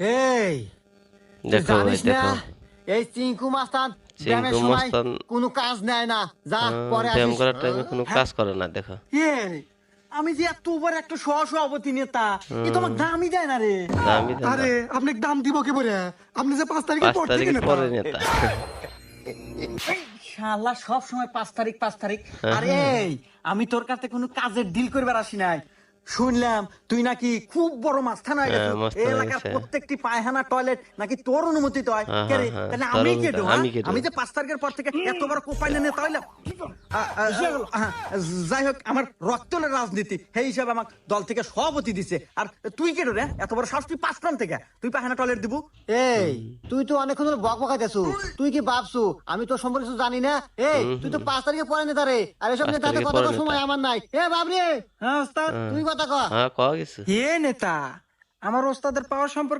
এই তুই দেখো ভাই জানিস না দেখো এই চিঙ্কু মাস্তান ব্যায়ামের চিঙ্কু সময় মাস্তান কোনো কাজ নেয় না, যা পরে ব্যায়াম আসিস। করার টাইমে কোনো কাজ করে না দেখো। আমি যে এত বড় একটা সভাপতি নেতা, এ তোমাকে দামই দেয় না রে। দামি দেন না। আরে আপনি দাম দিব কি বলে? আপনি যে 5 তারিখের 5 পর থেকে তারিখের নেতা। পরে নেতা। শালা সব সময় 5 তারিখ। আরে আমি তোর কাছে কোনো কাজের ডিল করবার আসি নাই। শুনলাম তুই নাকি খুব বড় মাস্তান হয়ে গেছিস, মাস্তান হয়ে এলাকার গেছে। প্রত্যেকটি পায়খানা টয়লেট নাকি তোর অনুমতিতে হয়। কে রে? তাহলে তোর আমি অনুমতি, কেটু? আমি কেটু? আমি যে 5 তারিখের পর থেকে এত বড় কোপাইলে নেতা হইলাম। যাই হোক, আমার রক্তলের রাজনীতি সেই হিসাবে আমাকে দল থেকে সভাপতি দিছে। আর তুই কেটু রে? এত বড় সাহস তুই 5 থেকে তুই পায়খানা টয়লেট দিব? এই তুই তো অনেকক্ষণ ধরে বক বকাইতেছু, তুই কি ভাবছু আমি তোর সম্পর্কে কিছু জানি না? এই তুই তো 5 তারিখে পরে নেতা রে, আর এসব 5 নেতাতে তারিখে কথা পরে কওয়ার নেতা। সময় আমার নাই। বাবরে, হ্যাঁ ওস্তাদ তুই কথা কয়। হ্যাঁ কওয়া গেছে। নেতা আমার ওস্তাদের পাওয়ার সম্পর্কে